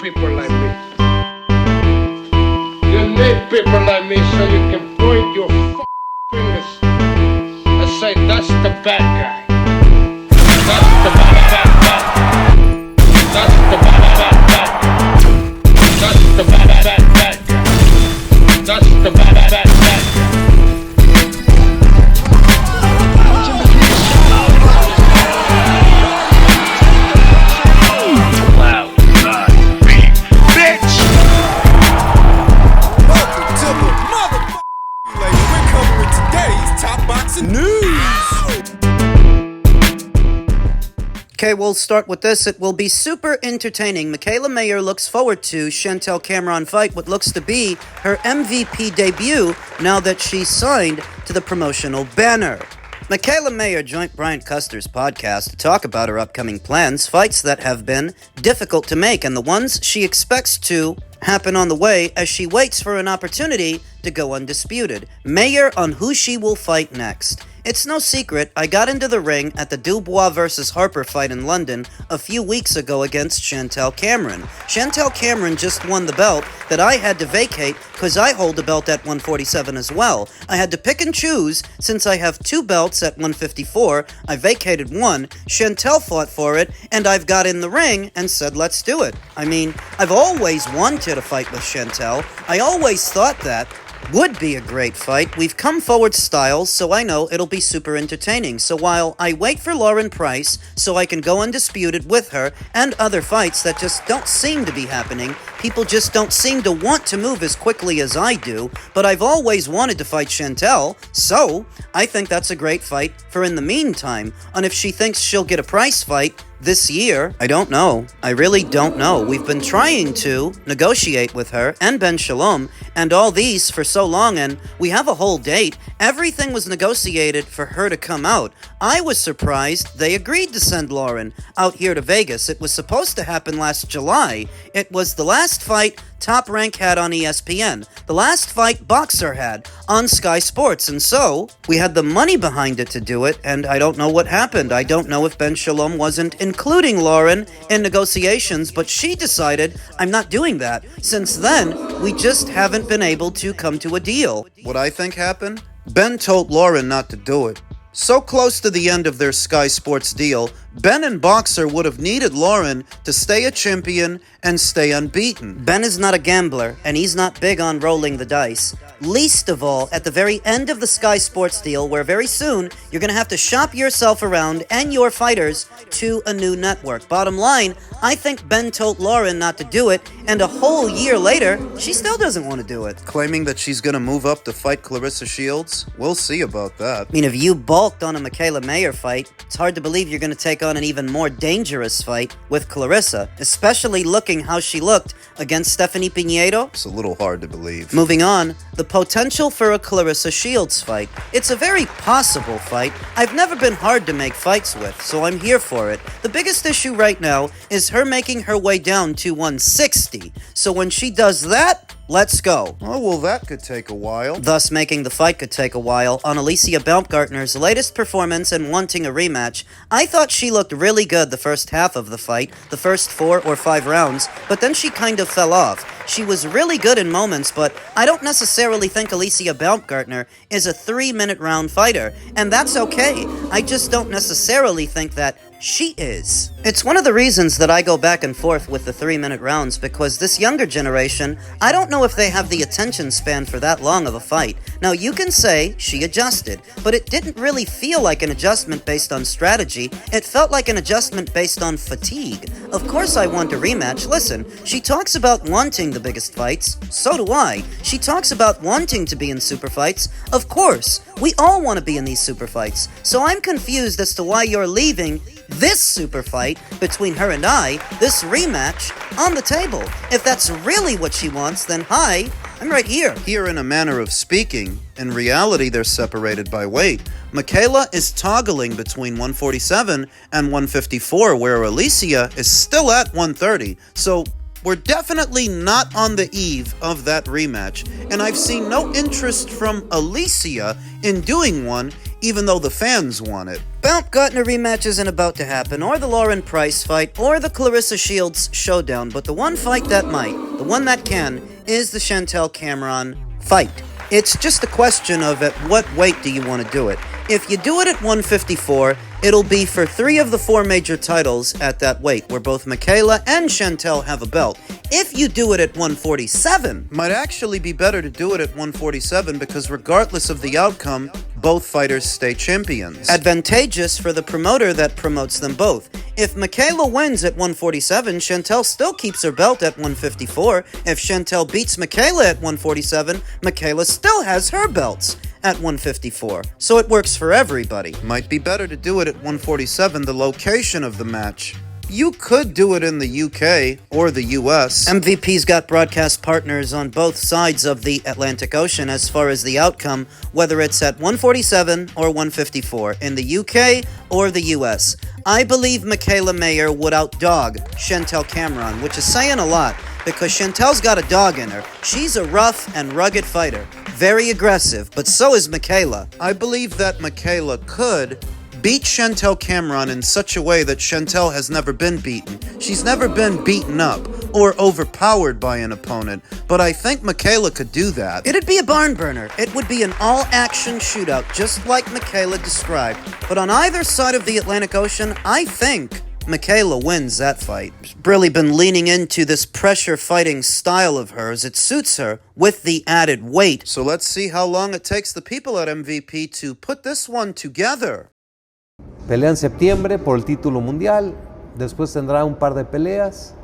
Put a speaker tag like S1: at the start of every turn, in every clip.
S1: people like me. You need people like me so you can point your fingers and say, that's the bad guy. That's the bad guy. That's the bad guy. That's the bad guy. That's the bad guy.
S2: Okay, we'll start with this. It will be super entertaining. Michaela Mayer looks forward to Chantel Cameron fight what looks to be her MVP debut now that she's signed to the promotional banner. Michaela Mayer joined Bryant Custer's podcast to talk about her upcoming plans, fights that have been difficult to make, and the ones she expects to happen on the way as she waits for an opportunity to go undisputed. Mayer on who she will fight next. It's no secret, I got into the ring at the Dubois vs. Harper fight in London a few weeks ago against Chantel Cameron. Chantel Cameron just won the belt that I had to vacate because I hold the belt at 147 as well. I had to pick and choose since I have 2 belts at 154. I vacated one, Chantel fought for it, and I've got in the ring and said let's do it. I mean, I've always wanted a fight with Chantel. I always thought that would be a great fight. We've come forward styles, so I know it'll be super entertaining. So while I wait for Lauren Price so I can go undisputed with her and other fights that just don't seem to be happening, people just don't seem to want to move as quickly as I do, but I've always wanted to fight Chantel, so I think that's a great fight for in the meantime. And if she thinks she'll get a Price fight this year, I don't know. I really don't know. We've been trying to negotiate with her and Ben Shalom and all these for so long, and we have a whole date. Everything was negotiated for her to come out. I was surprised they agreed to send Lauren out here to Vegas. It was supposed to happen last July. It was the last fight Top Rank had on ESPN. The last fight Boxer had on Sky Sports. And so, we had the money behind it to do it, and I don't know what happened. I don't know if Ben Shalom wasn't including Lauren in negotiations, but she decided, I'm not doing that. Since then, we just haven't been able to come to a deal. What I think happened? Ben told Lauren not to do it. So close to the end of their Sky Sports deal, Ben and Boxer would have needed Lauren to stay a champion and stay unbeaten. Ben is not a gambler, and he's not big on rolling the dice. Least of all, at the very end of the Sky Sports deal, where very soon you're going to have to shop yourself around and your fighters to a new network. Bottom line, I think Ben told Lauren not to do it, and a whole year later, she still doesn't want to do it. Claiming that she's going to move up to fight Clarissa Shields? We'll see about that. I mean, if you balked on a Michaela Mayer fight, it's hard to believe you're going to take on an even more dangerous fight with Clarissa, especially looking how she looked against Stephanie Pinedo. It's a little hard to believe. Moving on, the potential for a Clarissa Shields fight. It's a very possible fight. I've never been hard to make fights with, so I'm here for it. The biggest issue right now is her making her way down to 160. So when she does that, let's go. Oh, well, that could take a while. Thus, making the fight could take a while. On Alicia Baumgartner's latest performance and wanting a rematch, I thought she looked really good the first half of the fight, the first 4 or 5 rounds, but then she kind of fell off. She was really good in moments, but I don't necessarily think Alicia Baumgartner is a 3-minute round fighter, and that's okay. I just don't necessarily think that she is. It's one of the reasons that I go back and forth with the 3-minute rounds, because this younger generation, I don't know if they have the attention span for that long of a fight. Now, you can say she adjusted, but it didn't really feel like an adjustment based on strategy. It felt like an adjustment based on fatigue. Of course I want a rematch. Listen, she talks about wanting the biggest fights. So do I. She talks about wanting to be in super fights. Of course. We all want to be in these super fights. So I'm confused as to why you're leaving this super fight between her and I, this rematch, on the table. If that's really what she wants, then hi, I'm right here. Here, in a manner of speaking, in reality they're separated by weight. Michaela is toggling between 147 and 154, where Alicia is still at 130. So we're definitely not on the eve of that rematch, and I've seen no interest from Alicia in doing one, even though the fans want it. bout gotten a rematch isn't about to happen, or the Lauren Price fight, or the Clarissa Shields showdown, but the one fight that might, the one that can, is the Chantel Cameron fight. It's just a question of at what weight do you want to do it. If you do it at 154, it'll be for 3 of the 4 major titles at that weight, where both Michaela and Chantel have a belt. If you do it at 147, might actually be better to do it at 147 because regardless of the outcome, both fighters stay champions. Advantageous for the promoter that promotes them both. If Michaela wins at 147, Chantel still keeps her belt at 154. If Chantel beats Michaela at 147, Michaela still has her belts at 154. So it works for everybody. Might be better to do it at 147, the location of the match. You could do it in the UK or the US. MVP's got broadcast partners on both sides of the Atlantic Ocean as far as the outcome, whether it's at 147 or 154, in the UK or the US. I believe Michaela Mayer would outdog Chantel Cameron, which is saying a lot, because Chantel's got a dog in her. She's a rough and rugged fighter, very aggressive, but so is Michaela. I believe that Michaela could beat Chantel Cameron in such a way that Chantel has never been beaten. She's never been beaten up or overpowered by an opponent, but I think Michaela could do that. It'd be a barn burner. It would be an all-action shootout, just like Michaela described. But on either side of the Atlantic Ocean, I think Michaela wins that fight. She's really been leaning into this pressure fighting style of hers. It suits her with the added weight. So let's see how long it takes the people at MVP to put this one together.
S3: Pelea en septiembre por el título mundial, después tendrá un par de peleas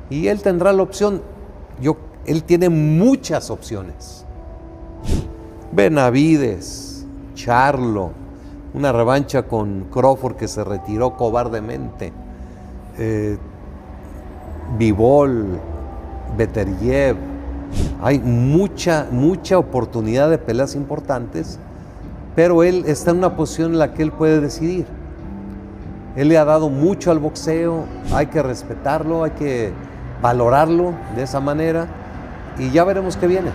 S3: y él tendrá la opción. Él tiene muchas opciones. Benavides, Charlo, una revancha con Crawford que se retiró cobardemente, Bivol, Beterbiev. Hay mucha oportunidad de peleas importantes, pero él está en una posición en la que él puede decidir. Él le ha dado mucho al boxeo, hay que respetarlo, hay que valorarlo de esa manera y ya veremos qué viene.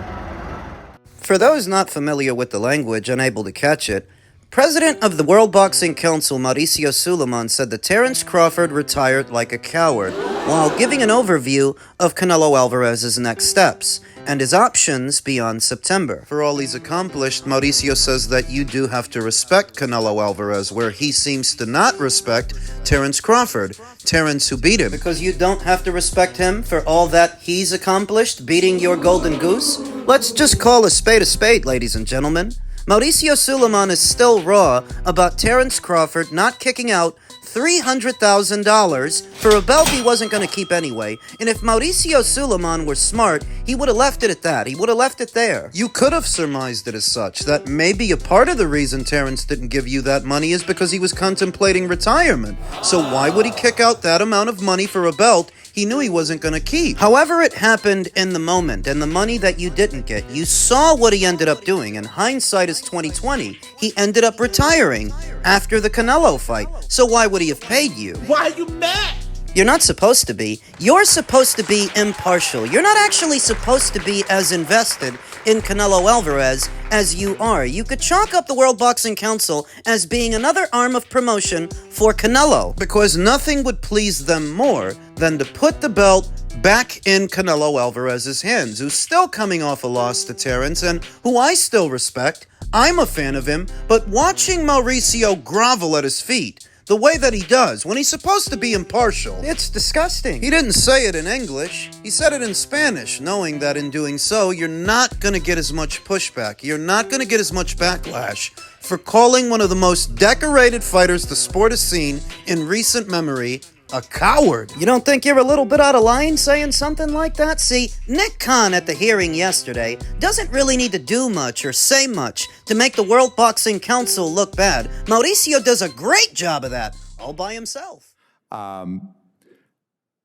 S2: For those not familiar with the language, unable to catch it, President of the World Boxing Council Mauricio Sulaiman said that Terence Crawford retired like a coward, while giving an overview of Canelo Alvarez's next steps and his options beyond September. For all he's accomplished, Mauricio says that you do have to respect Canelo Alvarez, where he seems to not respect Terence Crawford, Terence who beat him. Because you don't have to respect him for all that he's accomplished, beating your golden goose? Let's just call a spade, ladies and gentlemen. Mauricio Sulaiman is still raw about Terence Crawford not kicking out $300,000 for a belt he wasn't going to keep anyway. And if Mauricio Sulaiman were smart, he would have left it at that. He would have left it there. You could have surmised it as such, that maybe a part of the reason Terence didn't give you that money is because he was contemplating retirement. So why would he kick out that amount of money for a belt he knew he wasn't going to keep? However, it happened in the moment, and the money that you didn't get, you saw what he ended up doing. And hindsight is 2020. He ended up retiring after the Canelo fight. So why would he have paid you?
S1: Why are you mad?
S2: You're not supposed to be. You're supposed to be impartial. You're not actually supposed to be as invested in Canelo Alvarez as you are. You could chalk up the World Boxing Council as being another arm of promotion for Canelo, because nothing would please them more than to put the belt back in Canelo Alvarez's hands, who's still coming off a loss to Terence and who I still respect. I'm a fan of him, but watching Mauricio grovel at his feet the way that he does when he's supposed to be impartial, it's disgusting. He didn't say it in English. He said it in Spanish, knowing that in doing so, you're not going to get as much pushback. You're not going to get as much backlash for calling one of the most decorated fighters the sport has seen in recent memory a coward. You don't think you're a little bit out of line saying something like that? See, Nick Khan at the hearing yesterday doesn't really need to do much or say much to make the World Boxing Council look bad. Mauricio does a great job of that, all by himself.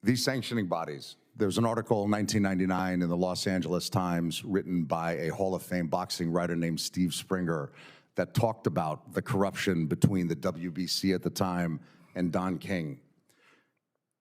S4: These sanctioning bodies. There was an article in 1999 in the Los Angeles Times written by a Hall of Fame boxing writer named Steve Springer that talked about the corruption between the WBC at the time and Don King.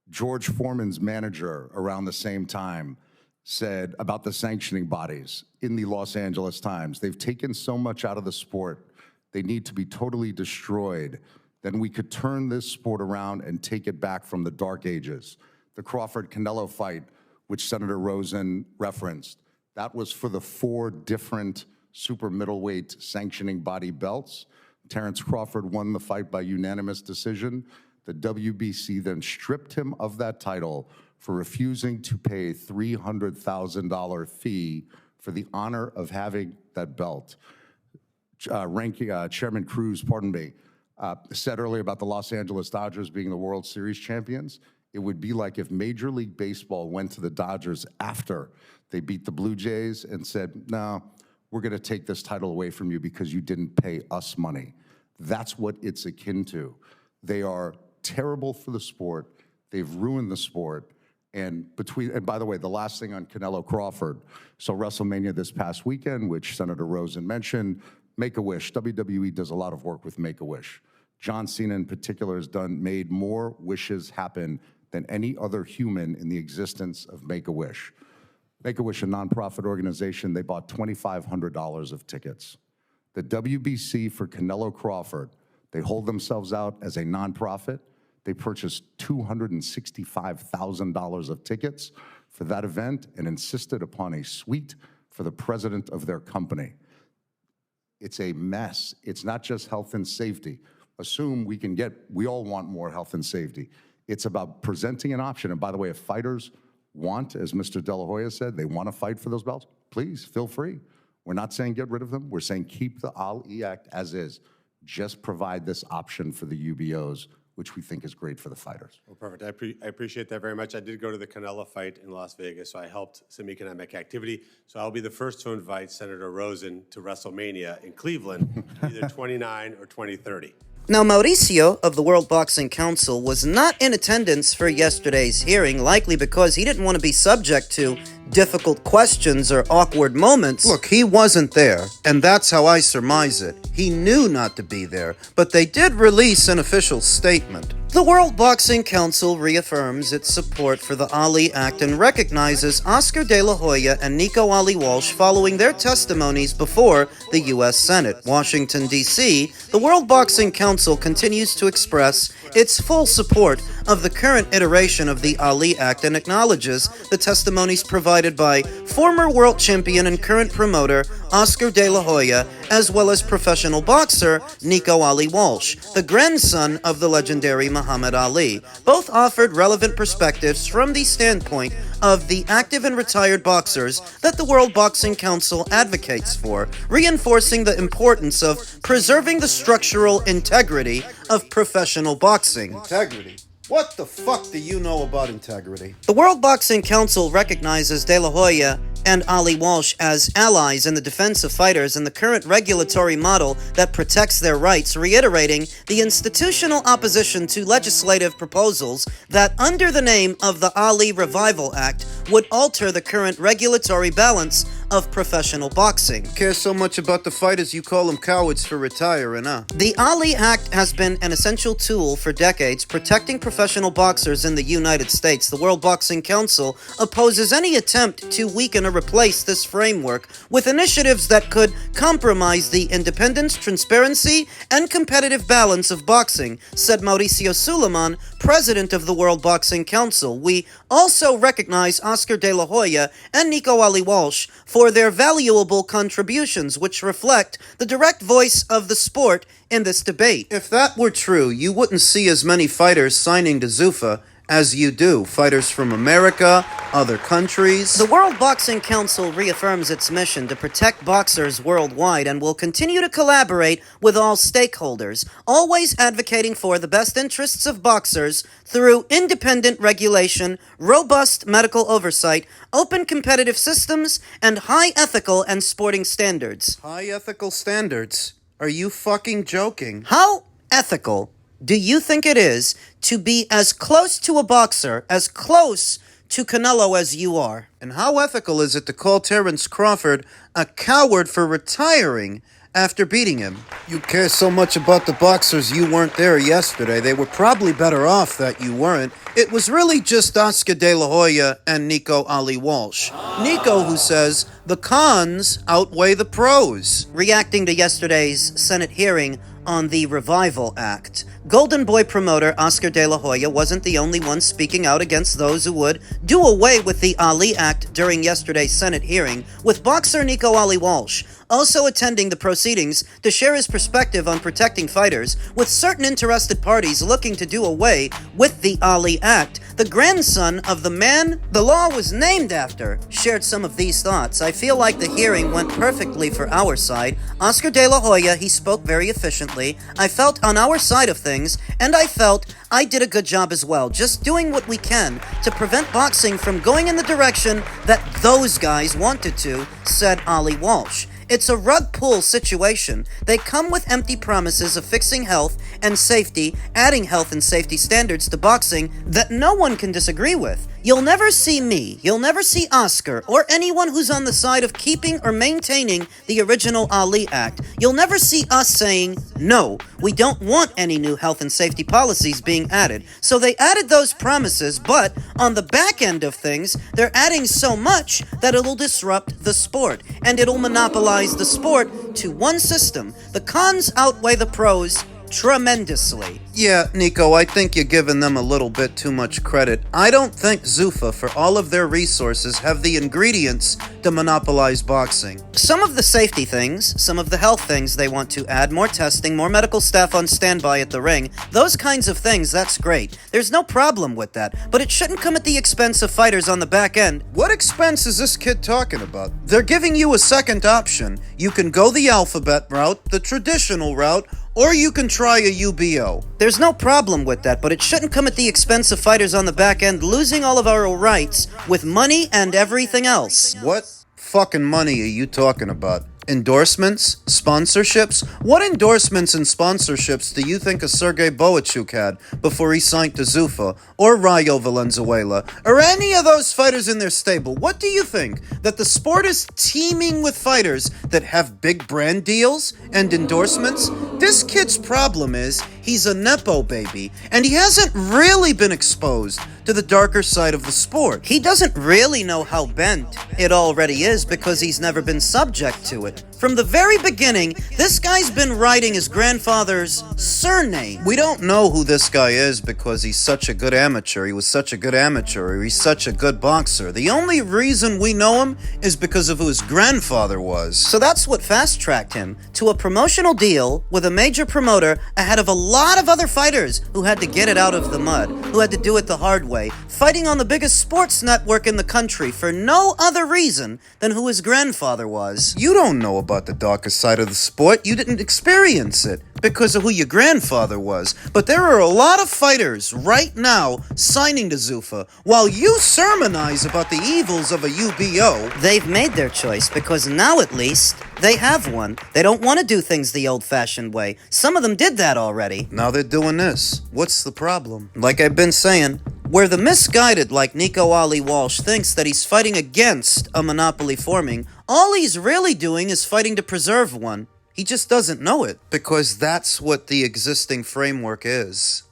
S4: George Foreman's manager around the same time said about the sanctioning bodies in the Los Angeles Times, they've taken so much out of the sport, they need to be totally destroyed then we could turn this sport around and take it back from the dark ages. The Crawford-Canelo fight, which Senator Rosen referenced, that was for the 4 different super middleweight sanctioning body belts. Terence Crawford won the fight by unanimous decision. The WBC then stripped him of that title for refusing to pay a $300,000 fee for the honor of having that belt. Chairman Cruz, said earlier about the Los Angeles Dodgers being the World Series champions. It would be like if Major League Baseball went to the Dodgers after they beat the Blue Jays and said, no, we're going to take this title away from you because you didn't pay us money. That's what it's akin to. They are terrible for the sport. They've ruined the sport. And by the way, the last thing on Canelo Crawford. So WrestleMania this past weekend, which Senator Rosen mentioned, Make-A-Wish. WWE does a lot of work with Make-A-Wish. John Cena in particular has made more wishes happen than any other human in the existence of Make-A-Wish. Make-A-Wish, a nonprofit organization, they bought $2,500 of tickets. The WBC for Canelo Crawford, they hold themselves out as a nonprofit. They purchased $265,000 of tickets for that event and insisted upon a suite for the president of their company. It's a mess. It's not just health and safety. We all want more health and safety. It's about presenting an option. And by the way, if fighters want, as Mr. De La Hoya said, they want to fight for those belts, please, feel free. We're not saying get rid of them. We're saying keep the Ali Act as is. Just provide this option for the UBOs, which we think is great for the fighters.
S5: Well, perfect. I appreciate that very much. I did go to the Canelo fight in Las Vegas, so I helped some economic activity. So I'll be the first to invite Senator Rosen to WrestleMania in Cleveland, either 29 or 2030.
S2: Now, Mauricio of the World Boxing Council was not in attendance for yesterday's hearing, likely because he didn't want to be subject to difficult questions or awkward moments.
S6: Look, he wasn't there, and that's how I surmise it. He knew not to be there, but they did release an official statement.
S2: The World Boxing Council reaffirms its support for the Ali Act and recognizes Oscar De La Hoya and Nico Ali Walsh following their testimonies before the U.S. Senate. Washington, D.C., the World Boxing Council continues to express its full support of the current iteration of the Ali Act and acknowledges the testimonies provided by former world champion and current promoter Oscar De La Hoya, as well as professional boxer Nico Ali Walsh, the grandson of the legendary Muhammad Ali. Both offered relevant perspectives from the standpoint of the active and retired boxers that the World Boxing Council advocates for, reinforcing the importance of preserving the structural integrity of professional boxing.
S6: Integrity? What the fuck do you know about integrity?
S2: The World Boxing Council recognizes De La Hoya and Ali Walsh as allies in the defense of fighters in the current regulatory model that protects their rights, reiterating the institutional opposition to legislative proposals that, under the name of the Ali Revival Act, would alter the current regulatory balance of professional boxing.
S6: Care so much about the fighters you call them cowards for retiring, huh?
S2: The Ali Act has been an essential tool for decades protecting professional boxers in the United States. The World Boxing Council opposes any attempt to weaken or replace this framework with initiatives that could compromise the independence, transparency, and competitive balance of boxing, said Mauricio Sulaiman, president of the World Boxing Council. We also recognize Oscar De La Hoya and Nico Ali Walsh for their valuable contributions, which reflect the direct voice of the sport in this debate.
S6: If that were true, you wouldn't see as many fighters signing to Zuffa as you do. Fighters from America, other countries.
S2: The World Boxing Council reaffirms its mission to protect boxers worldwide and will continue to collaborate with all stakeholders, always advocating for the best interests of boxers through independent regulation, robust medical oversight, open competitive systems, and high ethical and sporting standards.
S6: High ethical standards? Are you fucking joking?
S2: How ethical do you think it is to be as close to a boxer, as close to Canelo as you are?
S6: And how ethical is it to call Terence Crawford a coward for retiring after beating him? You care so much about the boxers you weren't there yesterday. They were probably better off that you weren't. It was really just Oscar De La Hoya and Nico Ali Walsh. Nico, who says the cons outweigh the pros.
S2: Reacting to yesterday's Senate hearing on the Revival Act. Golden Boy promoter Oscar De La Hoya wasn't the only one speaking out against those who would do away with the Ali Act during yesterday's Senate hearing, with boxer Nico Ali Walsh also attending the proceedings to share his perspective on protecting fighters, with certain interested parties looking to do away with the Ali Act. The grandson of the man the law was named after shared some of these thoughts. I feel like the hearing went perfectly for our side. Oscar De La Hoya, he spoke very efficiently. I felt on our side of things, and I felt I did a good job as well, just doing what we can to prevent boxing from going in the direction that those guys wanted to, said Ali Walsh. It's a rug pull situation. They come with empty promises of fixing health and safety, adding health and safety standards to boxing that no one can disagree with. You'll never see me, you'll never see Oscar, or anyone who's on the side of keeping or maintaining the original Ali Act. You'll never see us saying, no, we don't want any new health and safety policies being added. So they added those promises, but on the back end of things, they're adding so much that it'll disrupt the sport, and it'll monopolize the sport to one system. The cons outweigh the pros tremendously. Yeah, Nico, I think you're giving them a little bit too much credit. I don't think Zuffa, for all of their resources, have the ingredients to monopolize boxing. Some of the safety things, some of the health things they want to add, more testing, more medical staff on standby at the ring, those kinds of things, that's great. There's no problem with that, but it shouldn't come at the expense of fighters on the back end. What expense is this kid talking about? They're giving you a second option. You can go the alphabet route, the traditional route, or you can try a UBO. There's no problem with that, but it shouldn't come at the expense of fighters on the back end losing all of our rights with money and everything else. What fucking money are you talking about? Endorsements? Sponsorships? What endorsements and sponsorships do you think a Sergey Boachuk had before he signed to Zuffa, or Rayo Valenzuela, or any of those fighters in their stable? What do you think? That the sport is teeming with fighters that have big brand deals and endorsements? This kid's problem is he's a Nepo baby, and he hasn't really been exposed to the darker side of the sport. He doesn't really know how bent it already is because he's never been subject to it. From the very beginning, this guy's been riding his grandfather's surname. We don't know who this guy is because he's such a good amateur. He was such a good amateur, or he's such a good boxer. The only reason we know him is because of who his grandfather was. So that's what fast-tracked him to a promotional deal with a major promoter ahead of a lot of other fighters who had to get it out of the mud, who had to do it the hard way, fighting on the biggest sports network in the country for no other reason than who his grandfather was. You don't know about the darker side of the sport. You didn't experience it because of who your grandfather was. But there are a lot of fighters right now signing to Zuffa while you sermonize about the evils of a UBO. They've made their choice because now at least they have one. They don't want to do things the old-fashioned way. Some of them did that already. Now they're doing this. What's the problem? Like I've been saying, where the misguided like Nico Ali Walsh thinks that he's fighting against a monopoly forming, all he's really doing is fighting to preserve one. He just doesn't know it, because that's what the existing framework is.